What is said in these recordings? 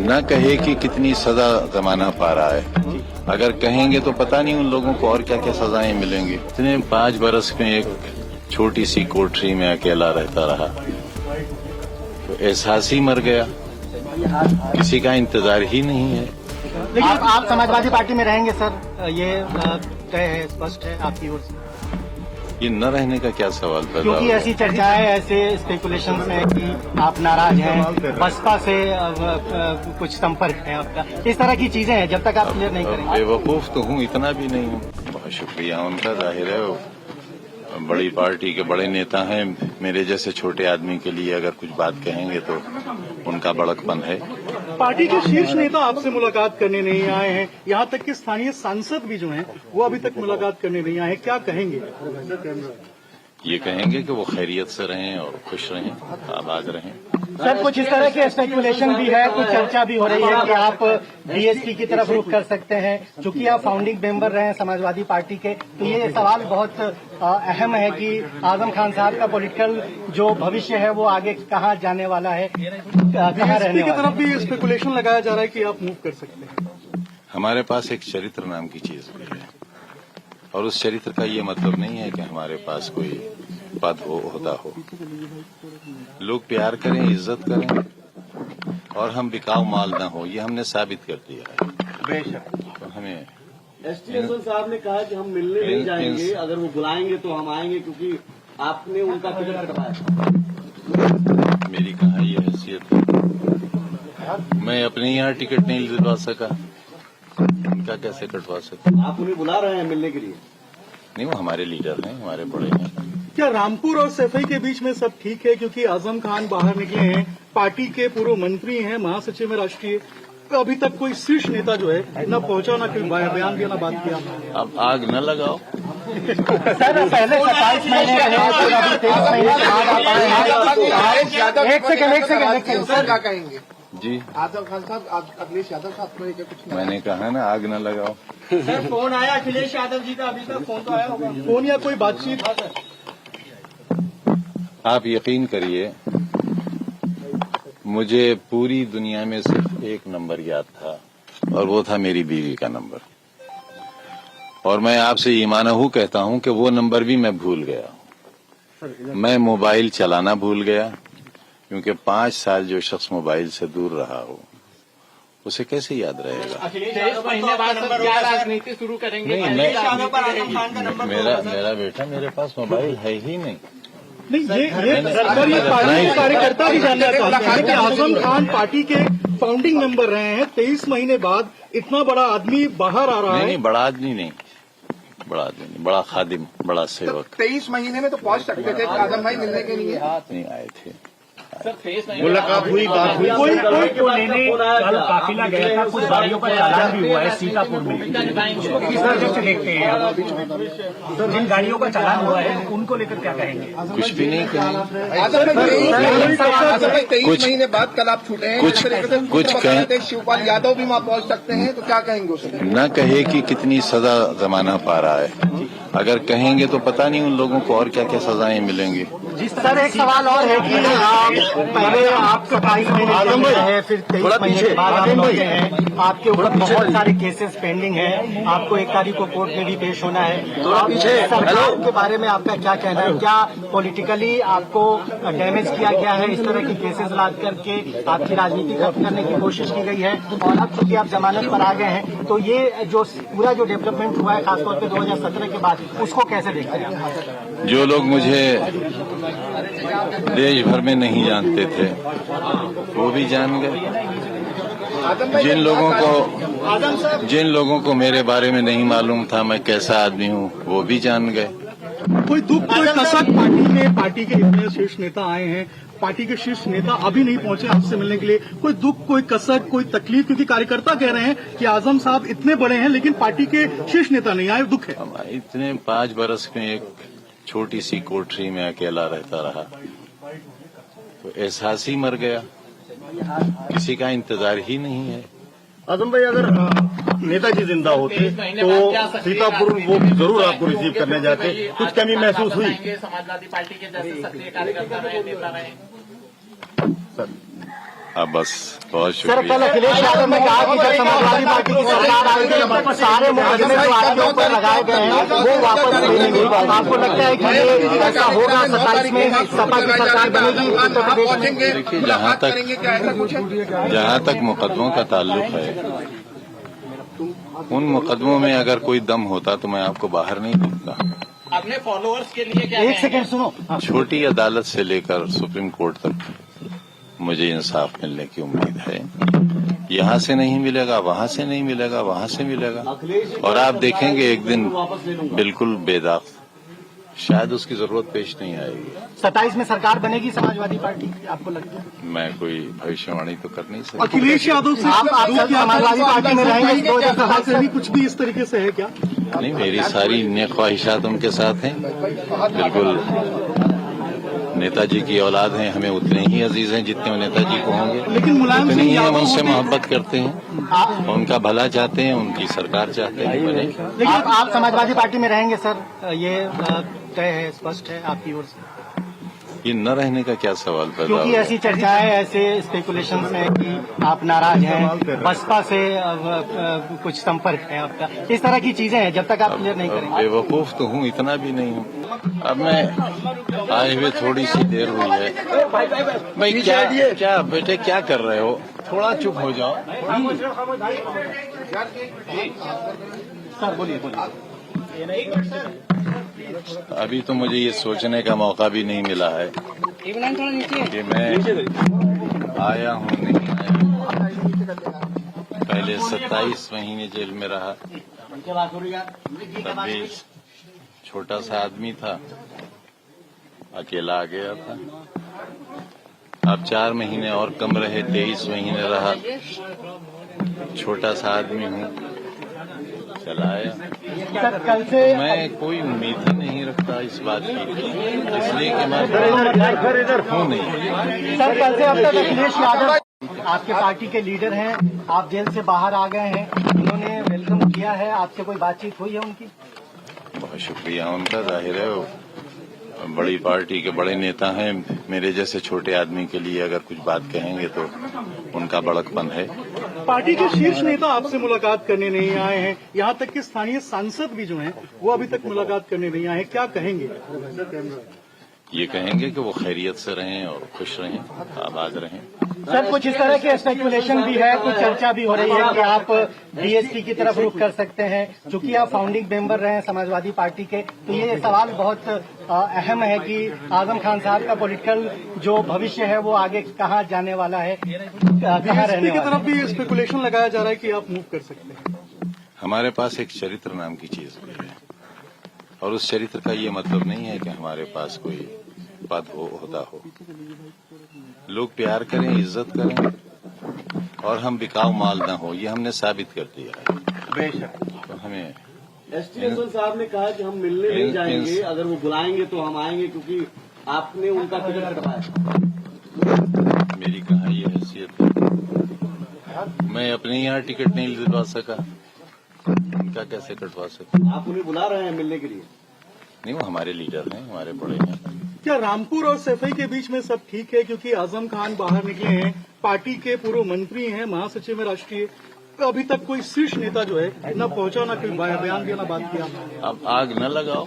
न कहे कि कितनी सजा जमाना पा रहा है। अगर कहेंगे तो पता नहीं उन लोगों को और क्या क्या सजाएं मिलेंगी। इतने 5 बरस में एक छोटी सी कोठरी में अकेला रहता रहा तो एहसास ही मर गया, किसी का इंतजार ही नहीं है। लेकिन आप समाजवादी पार्टी में रहेंगे सर, ये तय है, स्पष्ट है आपकी ओर से? ये न रहने का क्या सवाल पैदा क्योंकि होगा? ऐसी चर्चाएं, ऐसे स्पेकुलेशन है कि आप नाराज हैं, बसपा से कुछ संपर्क है आपका, इस तरह की चीजें हैं। जब तक आप क्लियर नहीं करेंगे। बेवकूफ तो हूँ, इतना भी नहीं हूँ। बहुत शुक्रिया उनका, जाहिर है वो बड़ी पार्टी के बड़े नेता हैं। मेरे जैसे छोटे आदमी के लिए अगर कुछ बात कहेंगे तो उनका बड़कपन है। पार्टी के शीर्ष नेता आपसे मुलाकात करने नहीं आए हैं, यहाँ तक कि स्थानीय सांसद भी जो हैं वो अभी तक मुलाकात करने नहीं आए हैं, क्या कहेंगे? ये कहेंगे कि वो खैरियत से रहें और खुश रहें, आबाद रहें। सर, कुछ इस तरह के स्पेकुलेशन भी है, कुछ चर्चा भी हो रही है कि आप बीएसपी की तरफ रुख कर सकते हैं, चूंकि आप फाउंडिंग मेंबर रहे हैं समाजवादी पार्टी के। तो ये सवाल बहुत अहम है कि आजम खान साहब का पॉलिटिकल जो भविष्य है वो आगे कहाँ जाने वाला है, कहाँ रहने की वाला तरफ भी स्पेकुलेशन लगाया जा रहा है कि आप मूव कर सकते हैं। हमारे पास एक चरित्र नाम की चीज भी है, और उस चरित्र का ये मतलब नहीं है कि हमारे पास कोई पद हो, होता हो। लोग प्यार करें, इज्जत करें, और हम बिकाऊ माल न हो, ये हमने साबित कर दिया है। बेशक। तो हमें एसटी साहब ने कहा कि हम मिलने नहीं जाएंगे, अगर वो बुलाएंगे तो हम आएंगे, क्योंकि आपने उनका टिकट कटवाया। मेरी कहाँ ये हैसियत है? मैं अपने यहाँ टिकट नहीं दिलवा सका, उनका कैसे कटवा सका? आप उन्हें बुला रहे हैं मिलने के लिए? नहीं, वो हमारे लीडर हैं, हमारे बड़े हैं। क्या रामपुर और सैफई के बीच में सब ठीक है? क्योंकि आजम खान बाहर निकले हैं, पार्टी के पूर्व मंत्री हैं, महासचिव है राष्ट्रीय, अभी तक कोई शीर्ष नेता जो है न पहुंचा, न कोई बयान दिया, न बात किया। अब आग न लगाओ। सर, पहले 27 महीने रहे, फिर अभी 23 महीने के बाद आप आए हैं। एक सेकंड सर क्या कहेंगे जी, आजम खान साहब, अखिलेश यादव साहब को लेकर कुछ मैंने कहा ना, आग न लगाओ। सर, फोन आया अखिलेश यादव जी का, अभी तक फोन तो आया होगा? फोन या कोई बातचीत? आप यकीन करिए, मुझे पूरी दुनिया में सिर्फ एक नंबर याद था, और वो था मेरी बीवी का नंबर। और मैं आपसे ईमानहू कहता हूं कि वो नंबर भी मैं भूल गया। मैं मोबाइल चलाना भूल गया, क्योंकि 5 साल जो शख्स मोबाइल से दूर रहा हो उसे कैसे याद रहेगा? 23 महीने बाद क्या राजनीति शुरू करेंगे? मेरा बेटा, मेरे पास मोबाइल है ही नहीं। नहीं, ये पार्टी के कार्यकर्ता भी जानना चाहते हैं कि आजम खान पार्टी के फाउंडिंग मेंबर रहे हैं, 23 महीने बाद इतना बड़ा आदमी बाहर आ रहा है। नहीं, बड़ा आदमी नहीं, बड़ा खादिम, बड़ा सेवक। 23 महीने में तो पहुंच सकते थे आजम भाई मिलने के लिए। नहीं आए थे। मुलाकात हुई, बात हुई। कोई को लेने कल काफिला गया था, कुछ गाड़ियों का चालान भी हुआ है सीतापुर में, उसको किस तरह से देखते हैं आप? जिन गाड़ियों का चालान हुआ है उनको लेकर क्या कहेंगे? कुछ भी नहीं कहेंगे। आजम भाई 23 महीने बाद कल आप छूटे हैं, कुछ कहें। शिवपाल यादव भी वहाँ पहुंच सकते हैं, तो क्या कहेंगे उसे? न कहे कि कितनी सजा जमाना पा रहा है। अगर कहेंगे तो पता नहीं उन लोगों को और क्या क्या सजाएं मिलेंगी। सर, एक सवाल और है कि पहले आप 27 महीने रहे, फिर 23 महीने के बाद आप लौटे हैं, आपके ऊपर बहुत सारे केसेस पेंडिंग हैं, आपको 1 तारीख को कोर्ट में भी पेश होना है। तो आप सरकार के बारे में आपका क्या कहना है? क्या पॉलिटिकली आपको डैमेज किया गया है? इस तरह के केसेस ला करके आपकी राजनीति खत्म करने की कोशिश की गई है, और अब चूंकि आप जमानत पर आ गए हैं, तो ये जो पूरा जो डेवलपमेंट हुआ है खासतौर पर 2017 के बाद, उसको कैसे देखते हैं? जो लोग मुझे देश भर में नहीं जानते थे वो भी जान गए। जिन लोगों को मेरे बारे में नहीं मालूम था मैं कैसा आदमी हूँ वो भी जान गए। कोई दुख, कोई कसक पार्टी के इतने शीर्ष नेता आए हैं, पार्टी के शीर्ष नेता अभी नहीं पहुंचे आपसे मिलने के लिए, कोई दुख, कोई कसक, कोई तकलीफ? क्योंकि कार्यकर्ता कह रहे हैं कि आजम साहब इतने बड़े हैं लेकिन पार्टी के शीर्ष नेता नहीं आए, दुख है। इतने 5 बरस में एक छोटी सी कोठरी में अकेला रहता रहा तो एहसास ही मर गया, किसी का इंतजार ही नहीं है। आजम भाई, अगर नेताजी जिंदा होते तो सीतापुर वो जरूर आपको रिसीव करने जाते, कुछ कमी महसूस हुई? समाजवादी पार्टी के जैसे सक्रिय कार्यकर्ता रहे, नेता रहे। अब बस बहुत सर, कल शुक्रिया। अखिलेश यादव ने कहा कि जब समाजवादी पार्टी की सरकार आई थी सारे मुकदमे जो आपके ऊपर लगाए गए हैं वो वापस ले लेंगे। आपको लगता है कि ये ऐसा होगा 27 में सपा की सरकार बनेगी उत्तर प्रदेश में? देखिए, जहाँ तक मुकदमों का ताल्लुक है, उन मुकदमों में अगर कोई दम होता तो मैं आपको बाहर नहीं दूंगा। अपने फॉलोअर्स के लिए क्या एक सेकंड सुनो। छोटी अदालत से लेकर सुप्रीम कोर्ट तक मुझे इंसाफ मिलने की उम्मीद है। यहाँ से नहीं मिलेगा, वहाँ से नहीं मिलेगा, वहाँ से मिलेगा, और आप देखेंगे एक दिन बिल्कुल बेदाग, शायद उसकी जरूरत पेश नहीं आएगी। 27 में सरकार बनेगी समाजवादी पार्टी की, आपको लगता है? मैं कोई भविष्यवाणी तो कर नहीं सकता। अखिलेश यादव से आप समाजवादी पार्टी में रहेंगे 2027 से भी कुछ भी इस तरीके से है क्या? नहीं, मेरी सारी नेक ख्वाहिशात उनके साथ हैं। बिल्कुल नेताजी की औलाद हैं, हमें उतने ही अजीज हैं जितने वो नेताजी को होंगे, लेकिन मुलायम उतने सिंह ही हम यादव उनसे होते हैं। मोहब्बत करते हैं, उनका भला चाहते हैं, उनकी सरकार चाहते हैं बने। लेकिन आप समाजवादी पार्टी में रहेंगे सर, ये तय है, स्पष्ट है आपकी ओर से? ये न रहने का क्या सवाल पैदा क्योंकि होगा? ऐसी चर्चाएं, ऐसे स्पेकुलेशन हैं कि आप नाराज हैं, बसपा से कुछ संपर्क है आपका, इस तरह की चीजें हैं, जब तक आप क्लियर नहीं करेंगे। बेवकूफ तो हूँ, इतना भी नहीं हूँ। अब मैं आए हुए थोड़ी सी देर हुई है। भाई क्या बेटे क्या कर रहे हो? थोड़ा चुप हो जाओ। सर बोलिए बोलिए। अभी तो मुझे ये सोचने का मौका भी नहीं मिला है कि मैं आया हूँ नहीं आया। पहले 27 महीने जेल में रहा, तब भी छोटा सा आदमी था, अकेला आ गया था। अब 4 महीने और कम रहे, 23 महीने रहा, छोटा सा आदमी हूँ, चलाया। सर कल से मैं कोई उम्मीद ही नहीं रखता इस बात की, इसलिए कि मैं हूँ नहीं। सर कल से अब तक अखिलेश यादव आपके पार्टी के लीडर हैं, आप जेल से बाहर आ गए हैं, उन्होंने वेलकम किया है, आपसे कोई बातचीत हुई है उनकी? बहुत शुक्रिया उनका, जाहिर है वो बड़ी पार्टी के बड़े नेता हैं। मेरे जैसे छोटे आदमी के लिए अगर कुछ बात कहेंगे तो उनका बड़कपन है। पार्टी के शीर्ष नेता आपसे मुलाकात करने नहीं आए हैं, यहाँ तक कि स्थानीय सांसद भी जो हैं वो अभी तक मुलाकात करने नहीं आए हैं, क्या कहेंगे? ये कहेंगे कि वो खैरियत से रहें और खुश रहें, आबाद रहें। सर कुछ इस तरह के स्पेकुलेशन भी है, कुछ चर्चा भी हो रही है कि आप बीएसपी की तरफ रुख कर सकते हैं, चूंकि आप फाउंडिंग मेंबर रहे हैं समाजवादी पार्टी के, तो ये सवाल बहुत अहम है कि आजम खान साहब का पॉलिटिकल जो भविष्य है वो आगे कहाँ जाने वाला है, कहाँ रहने बीएसपी की वाला तरफ भी ये स्पेकुलेशन लगाया जा रहा है कि आप मूव कर सकते हैं। हमारे पास एक चरित्र नाम की चीज भी है, और उस चरित्र का ये मतलब नहीं है कि हमारे पास कोई पद होता हो। लोग प्यार करें, इज्जत करें, और हम बिकाऊ माल न हो, ये हमने साबित कर दिया है। बेशक। तो हमें एसटी साहब ने कहा कि हम मिलने नहीं जाएंगे, अगर वो बुलाएंगे तो हम आएंगे, क्योंकि आपने उनका टिकट कटवाया। मेरी कहाँ ये हैसियत है? मैं अपने यहाँ टिकट नहीं दिलवा सका, उनका कैसे कटवा सका? आप उन्हें बुला रहे हैं मिलने के लिए? नहीं, वो हमारे लीडर हैं, हमारे बड़े हैं। क्या रामपुर और सैफई के बीच में सब ठीक है? क्योंकि आजम खान बाहर निकले हैं, पार्टी के पूर्व मंत्री हैं, महासचिव में राष्ट्रीय, अभी तक कोई शीर्ष नेता जो है न पहुंचा, न कोई बयान दिया, न बात किया। अब आग न लगाओ।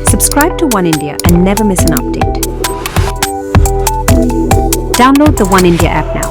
Subscribe to One India and never miss an update. Download the One India app now.